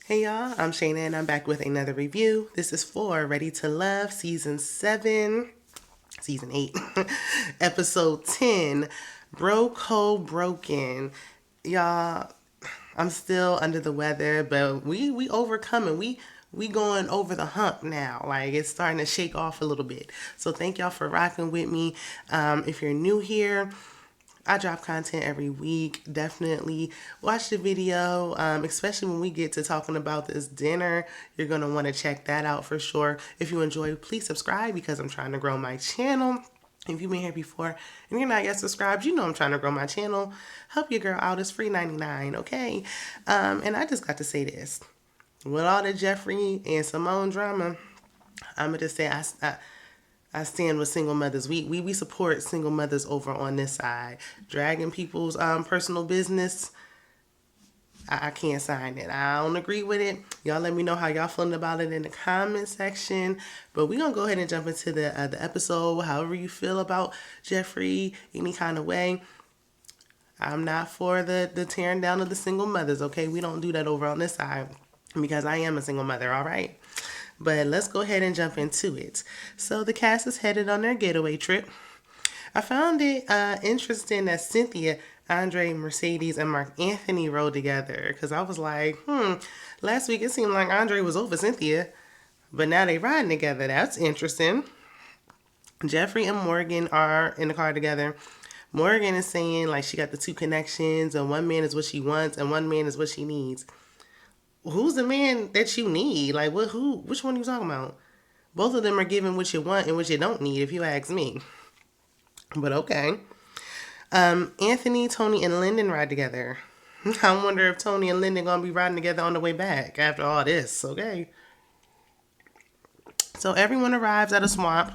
Hey y'all, I'm Shayna and I'm back with another review. This is for Ready to Love Season 7, Season 8, Episode 10, Broke Hoe Broken. Y'all, I'm still under the weather, but we overcoming. We going over the hump now. Like it's starting to shake off a little bit. So thank y'all for rocking with me. If you're new here, I drop content every week. Definitely watch the video, especially when we get to talking about this dinner. You're going to want to check that out for sure. If you enjoy, please subscribe because I'm trying to grow my channel. If you've been here before and you're not yet subscribed, you know I'm trying to grow my channel. Help your girl out. It's free 99, okay? And I just got to say this. With all the Jeffrey and Simone drama, I'm going to just say I stand with single mothers. We support single mothers over on this side. Dragging people's personal business, I can't sign it. I don't agree with it. Y'all let me know how y'all feeling about it in the comment section. But we're going to go ahead and jump into the episode. However you feel about Jeffrey, any kind of way. I'm not for the tearing down of the single mothers, okay? We don't do that over on this side because I am a single mother, all right? But let's go ahead and jump into it. So the cast is headed on their getaway trip. I found it interesting that Cynthia, Andre, Mercedes, and Mark Anthony rode together because I was like, last week it seemed like Andre was over Cynthia, but now they riding together. That's interesting. Jeffrey and Morgan are in the car together. Morgan is saying like she got the two connections and one man is what she wants and one man is what she needs. Who's the man that you need? Like, which one are you talking about? Both of them are giving what you want and what you don't need, if you ask me. But okay. Anthony, Tony, and Lyndon ride together. I wonder if Tony and Lyndon gonna be riding together on the way back after all this, okay? So everyone arrives at a swamp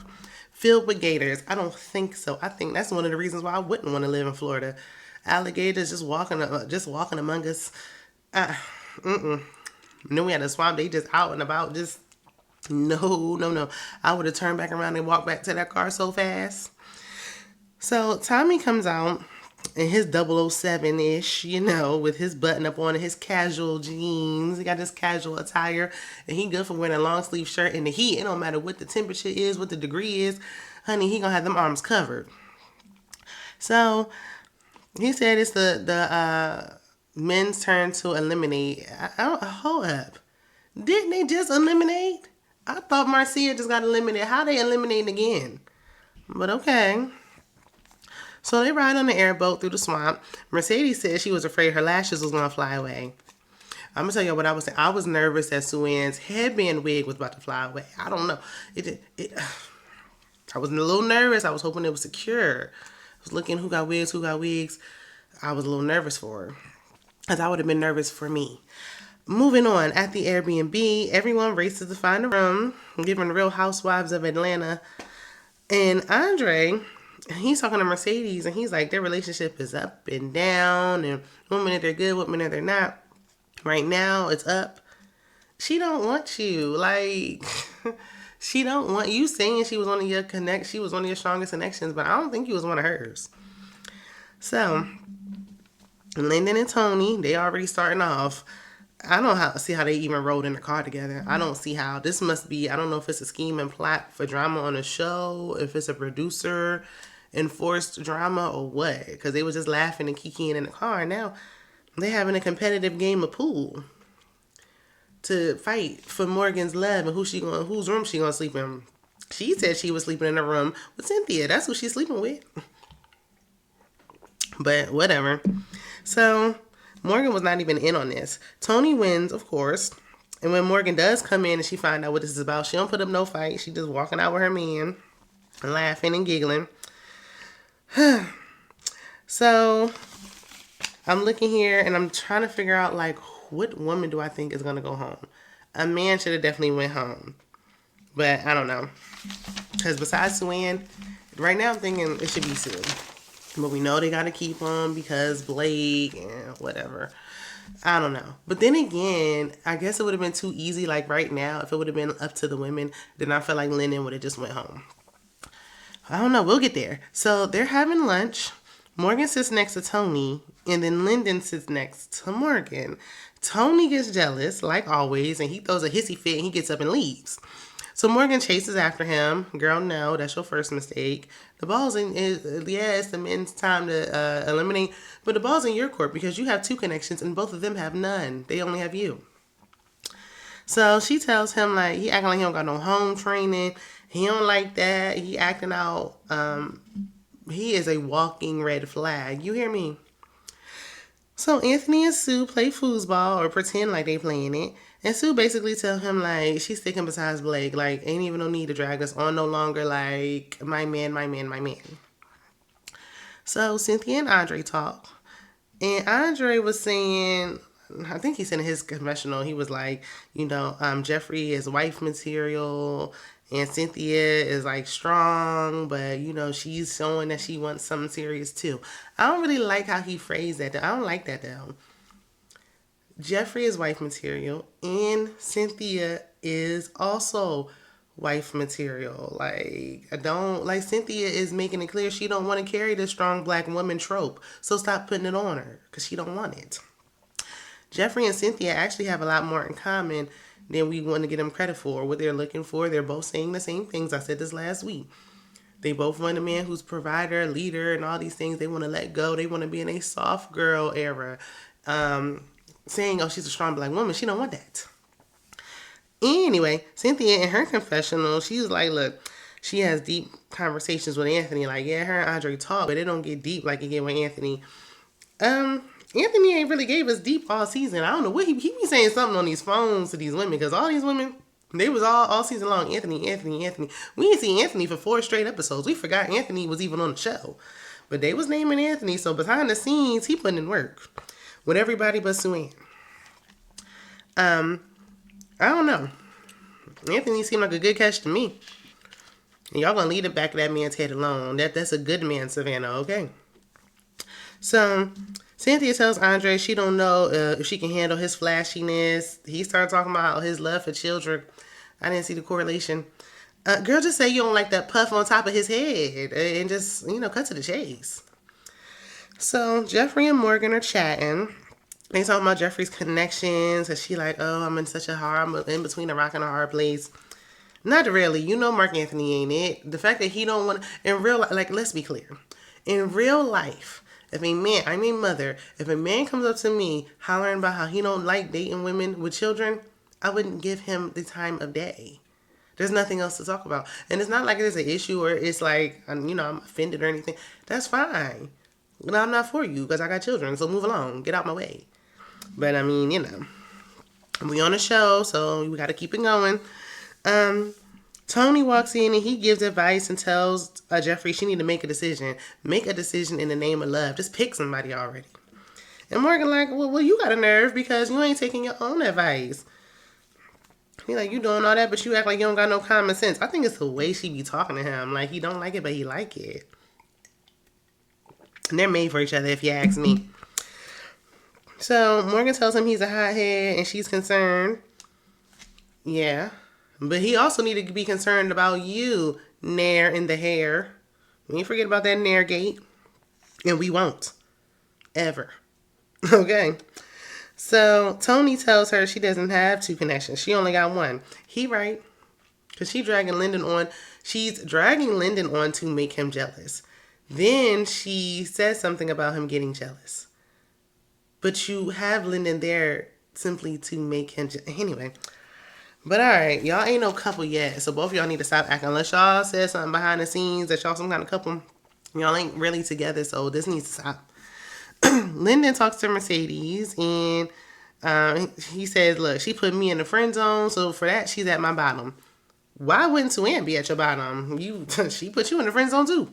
filled with gators. I don't think so. I think that's one of the reasons why I wouldn't want to live in Florida. Alligators just walking among us. And then we had a swamp. They just out and about. Just no. I would have turned back around and walked back to that car so fast. So Tommy comes out in his 007-ish, with his button up on his casual jeans. He got his casual attire, and he good for wearing a long sleeve shirt in the heat. It don't matter what the temperature is, what the degree is. Honey, he gonna have them arms covered. So he said it's the men's turn to eliminate. Hold up. Didn't they just eliminate? I thought Marcia just got eliminated. How they eliminating again? But okay. So they ride on the airboat through the swamp. Mercedes said she was afraid her lashes was going to fly away. I'm going to tell you what I was saying. I was nervous that Sue-Ann's headband wig was about to fly away. I don't know. I was a little nervous. I was hoping it was secure. I was looking who got wigs. I was a little nervous for her. Because I would have been nervous for me. Moving on, at the Airbnb, everyone races to find a room, giving Real Housewives of Atlanta. And Andre, he's talking to Mercedes, and he's like, their relationship is up and down, and one minute they're good, one minute they're not. Right now, it's up. She don't want you. Like, she don't want you saying she was one of your strongest connections, but I don't think you was one of hers. So, Lyndon and Tony, they already starting off. I don't see how they even rode in the car together. I don't see how. This must be, I don't know if it's a scheme and plot for drama on a show, if it's a producer enforced drama or what. Because they was just laughing and kikiing in the car. Now they having a competitive game of pool to fight for Morgan's love and whose room she gonna sleep in. She said she was sleeping in a room with Cynthia. That's who she's sleeping with. But whatever. So Morgan was not even in on this. Tony wins, of course. And when Morgan does come in and she find out what this is about, she don't put up no fight. She just walking out with her man, laughing and giggling. So I'm looking here and I'm trying to figure out like what woman do I think is gonna go home? A man should have definitely went home, but I don't know. Because besides Sue-Ann, right now I'm thinking it should be Sue. But we know they got to keep him because Blake and whatever. I don't know. But then again, I guess it would have been too easy. Like right now, if it would have been up to the women, then I feel like Lyndon would have just went home. I don't know. We'll get there. So they're having lunch. Morgan sits next to Tony. And then Lyndon sits next to Morgan. Tony gets jealous, like always, and he throws a hissy fit and he gets up and leaves. So Morgan chases after him. Girl, no, that's your first mistake. The ball's in, it's the men's time to eliminate, but the ball's in your court because you have two connections and both of them have none. They only have you. So she tells him, like, he acting like he don't got no home training. He don't like that. He acting out. He is a walking red flag. You hear me? So Anthony and Sue play foosball or pretend like they playing it. And Sue basically tell him, like, she's sticking beside Blake. Like, ain't even no need to drag us on no longer. Like, my man, my man, my man. So Cynthia and Andre talk. And Andre was saying, I think he said in his confessional, he was like, Jeffrey is wife material. And Cynthia is like strong, but she's showing that she wants something serious too. I don't really like how he phrased that. I don't like that though. Jeffrey is wife material, and Cynthia is also wife material. Like, I don't like Cynthia is making it clear she don't want to carry the strong black woman trope. So stop putting it on her because she don't want it. Jeffrey and Cynthia actually have a lot more in common than we want to give them credit for. What they're looking for, they're both saying the same things. I said this last week. They both want a man who's provider, leader, and all these things. They want to let go. They want to be in a soft girl era. Saying, oh, she's a strong black woman. She don't want that. Anyway, Cynthia in her confessional, she's like, look, she has deep conversations with Anthony. Like, yeah, her and Andre talk, but it don't get deep like it get with Anthony. Anthony ain't really gave us deep all season. I don't know what he be saying something on these phones to these women, because all these women, they was all season long, Anthony. We didn't see Anthony for 4 straight episodes. We forgot Anthony was even on the show. But they was naming Anthony, so behind the scenes, he putting in work. With everybody but Sue Ann. I don't know. Anthony seemed like a good catch to me. And y'all gonna leave the back of that man's head alone. That's a good man, Savannah, okay? So Cynthia tells Andre she don't know if she can handle his flashiness. He started talking about his love for children. I didn't see the correlation. Girl, just say you don't like that puff on top of his head and just, cut to the chase. So Jeffrey and Morgan are chatting. They talking about Jeffrey's connections. And she like, oh, I'm in between a rock and a hard place. Not really. Mark Anthony ain't it. The fact that he don't want, in real life, like, let's be clear. In real life, if a man, I'm a mother, if a man comes up to me hollering about how he don't like dating women with children, I wouldn't give him the time of day. There's nothing else to talk about. And it's not like there's an issue or it's like, I'm offended or anything. That's fine. No, I'm not for you because I got children, so move along. Get out my way. But, we on a show, so we got to keep it going. Tony walks in and he gives advice and tells Jeffrey she need to make a decision. Make a decision in the name of love. Just pick somebody already. And Morgan like, well, you got a nerve because you ain't taking your own advice. He like, you doing all that, but you act like you don't got no common sense. I think it's the way she be talking to him. Like, he don't like it, but he like it. And they're made for each other, if you ask me. So Morgan tells him he's a hothead and she's concerned. Yeah. But he also needed to be concerned about you, Nair in the hair. We ain't forget about that Nair gate. And we won't. Ever. Okay. So Tony tells her she doesn't have 2 connections. She only got 1. He right. Because she's dragging Lyndon on. She's dragging Lyndon on to make him jealous. Then she says something about him getting jealous. But you have Lyndon there simply to make him anyway. But all right, y'all ain't no couple yet. So both of y'all need to stop acting. Unless y'all said something behind the scenes that y'all some kind of couple. Y'all ain't really together, so this needs to stop. Lyndon talks to Mercedes and he says, look, she put me in the friend zone, so for that, she's at my bottom. Why wouldn't Sue Ann be at your bottom? She put you in the friend zone too.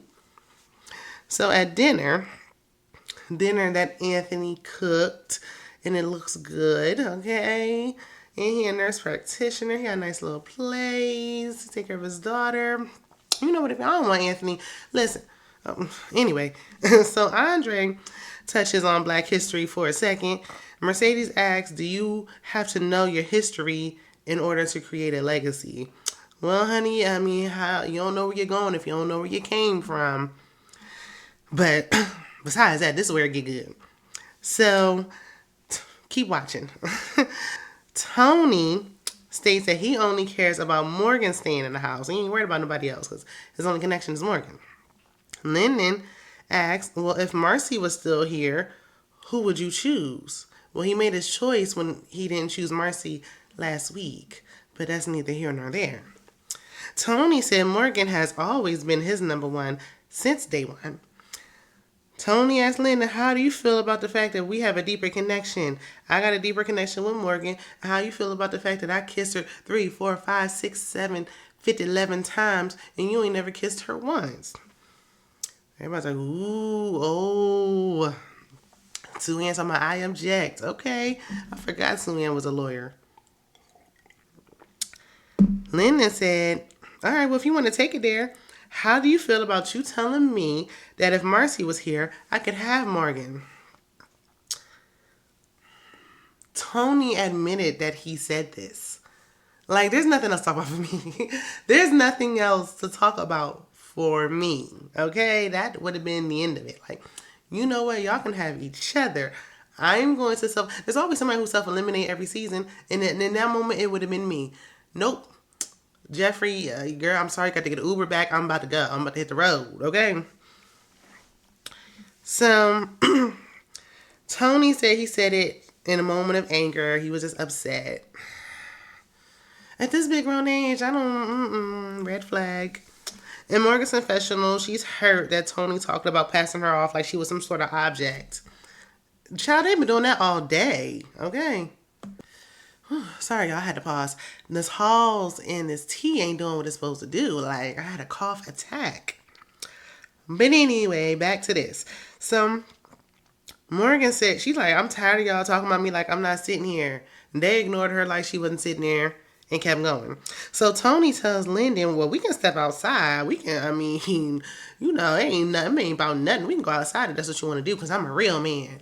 So at dinner that Anthony cooked, and it looks good, okay? And he a nurse practitioner. He got a nice little place to take care of his daughter. You know what? If I don't want Anthony, listen. Anyway, so Andre touches on Black history for a second. Mercedes asks, do you have to know your history in order to create a legacy? Well, honey, how you don't know where you're going if you don't know where you came from. But besides that, this is where it get good. So keep watching. Tony states that he only cares about Morgan staying in the house. He ain't worried about nobody else because his only connection is Morgan. Lyndon asks, well, if Marcy was still here, who would you choose? Well, he made his choice when he didn't choose Marcy last week, but that's neither here nor there. Tony said Morgan has always been his number one since day one. Tony asked Lyndon, how do you feel about the fact that we have a deeper connection? I got a deeper connection with Morgan. How you feel about the fact that I kissed her 3, 4, 5, 6, 7, 50, 11 times and you ain't never kissed her once? Everybody's like, ooh, oh. Sue-Ann's on my I object. Okay. I forgot Sue-Ann was a lawyer. Lyndon said, all right, well, if you want to take it there, how do you feel about you telling me that if Marcy was here, I could have Morgan? Tony admitted that he said this. Like, there's nothing else to talk about for me. There's nothing else to talk about for me. Okay? That would have been the end of it. Like, you know what? Y'all can have each other. I'm going to There's always somebody who self-eliminate every season. And in that moment, it would have been me. Nope. Jeffrey, girl, I'm sorry, got to get an Uber back. I'm about to go. I'm about to hit the road, okay? So, Tony said he said it in a moment of anger. He was just upset. At this big grown age, I don't, red flag. In Morgan's confessional, she's hurt that Tony talked about passing her off like she was some sort of object. Child, they've been doing that all day, okay? Sorry, y'all, I had to pause. This Halls and this tea ain't doing what it's supposed to do. Like, I had a cough attack. But anyway, back to this. So, Morgan said, she's like, I'm tired of y'all talking about me like I'm not sitting here. And they ignored her like she wasn't sitting there and kept going. So, Tony tells Lyndon, well, we can step outside. We can, it ain't nothing. It ain't about nothing. We can go outside if that's what you want to do because I'm a real man.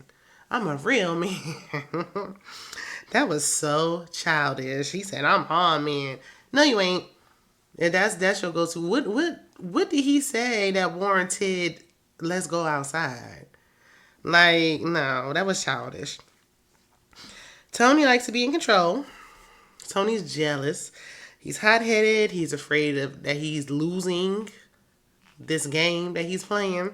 I'm a real man. That was so childish. He said, I'm on, man. No, you ain't. And that's your go-to. What did he say that warranted let's go outside? Like, no, that was childish. Tony likes to be in control. Tony's jealous. He's hot-headed. He's afraid that he's losing this game that he's playing.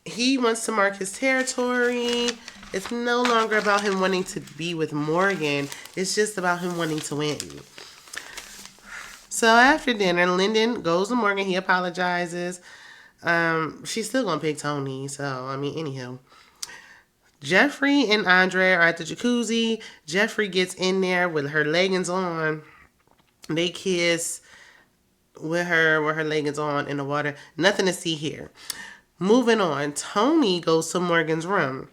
He wants to mark his territory. It's no longer about him wanting to be with Morgan. It's just about him wanting to win. So after dinner, Lyndon goes to Morgan. He apologizes. She's still going to pick Tony. So, anyhow. Jeffrey and Andre are at the jacuzzi. Jeffrey gets in there with her leggings on. They kiss with her leggings on in the water. Nothing to see here. Moving on. Tony goes to Morgan's room.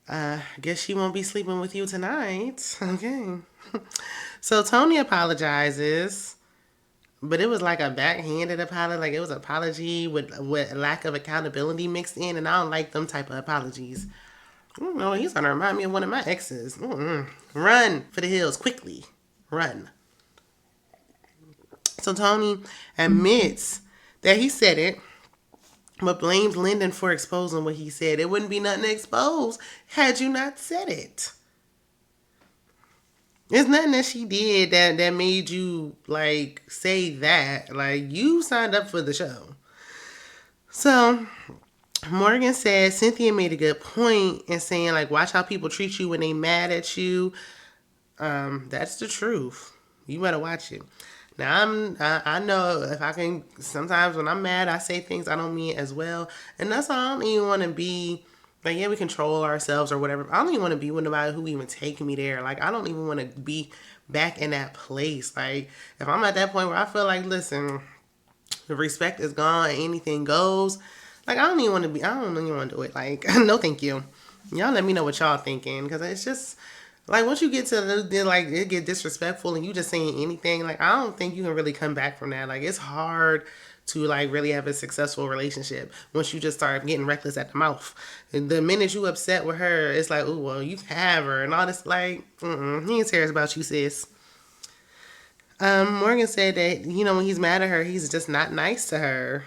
Guess she won't be sleeping with you tonight. Okay. So Tony apologizes, but it was like a backhanded apology. Like it was an apology with lack of accountability mixed in, and I don't like them type of apologies. He's gonna remind me of one of my exes. Run for the hills quickly. Run. So Tony admits that he said it, but blames Lyndon for exposing what he said. It wouldn't be nothing to expose had you not said it. There's nothing that she did that made you, say that. You signed up for the show. So, Morgan said Cynthia made a good point in saying, watch how people treat you when they mad at you. That's the truth. You better watch it. Now, I know if I can, sometimes when I'm mad, I say things I don't mean as well. And that's why I don't even want to be, we control ourselves or whatever. I don't even want to be with nobody who even take me there. I don't even want to be back in that place. If I'm at that point where I feel listen, the respect is gone and anything goes, I don't even want to do it. No, thank you. Y'all let me know what y'all thinking. Because it's just... once you get to it get disrespectful and you just saying anything, I don't think you can really come back from that. It's hard to really have a successful relationship once you just start getting reckless at the mouth. And the minute you upset with her, it's oh, well, you have her and all this, he ain't serious about you, sis. Morgan said that, when he's mad at her, he's just not nice to her.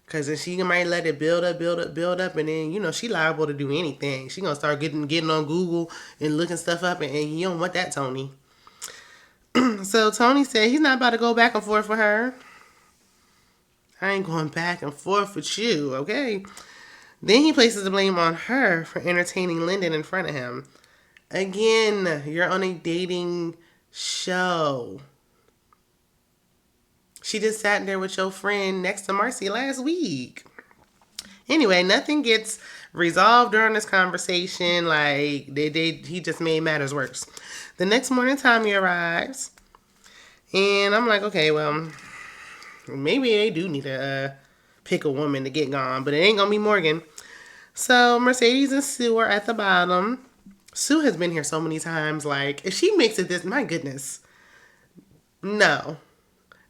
Because then she might let it build up, build up, build up. And then, she liable to do anything. She going to start getting on Google and looking stuff up. And you don't want that, Tony. So Tony said he's not about to go back and forth with her. I ain't going back and forth with you, okay? Then he places the blame on her for entertaining Lyndon in front of him. Again, you're on a dating show. She just sat there with your friend next to Marcy last week. Anyway, nothing gets resolved during this conversation. Like, he just made matters worse. The next morning, Tommy arrives. And I'm like, okay, well, maybe they do need to pick a woman to get gone. But it ain't going to be Morgan. So Mercedes and Sue are at the bottom. Sue has been here so many times. Like, if she makes it this, my goodness. No.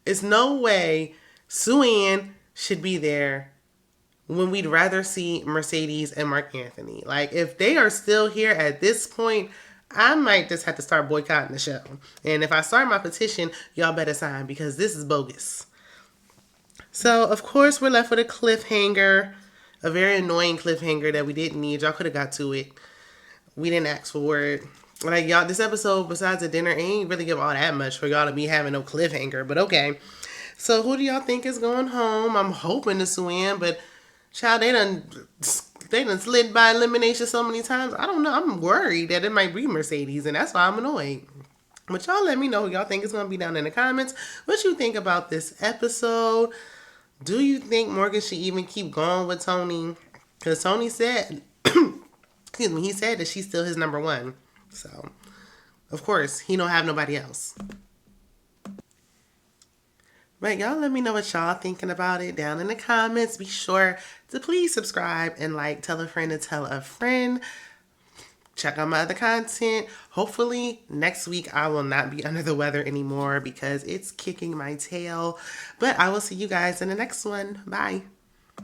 It's no way Sue Ann should be there when we'd rather see Mercedes and Mark Anthony. Like, if they are still here at this point, I might just have to start boycotting the show. And if I start my petition, y'all better sign because this is bogus. So, of course, we're left with a cliffhanger. A very annoying cliffhanger that we didn't need. Y'all could have got to it. We didn't ask for it. Like, y'all, this episode, besides the dinner, ain't really give all that much for y'all to be having no cliffhanger. But okay. So, who do y'all think is going home? I'm hoping to Sue Ann, but child, they done slid by elimination so many times. I don't know. I'm worried that it might be Mercedes, and that's why I'm annoyed. But y'all let me know who y'all think is going to be down in the comments. What you think about this episode? Do you think Morgan should even keep going with Tony? Because Tony said, excuse me, he said that she's still his number one. So, of course, he don't have nobody else. But y'all let me know what y'all thinking about it down in the comments. Be sure to please subscribe and like, tell a friend to tell a friend. Check out my other content. Hopefully next week I will not be under the weather anymore because it's kicking my tail. But I will see you guys in the next one. Bye.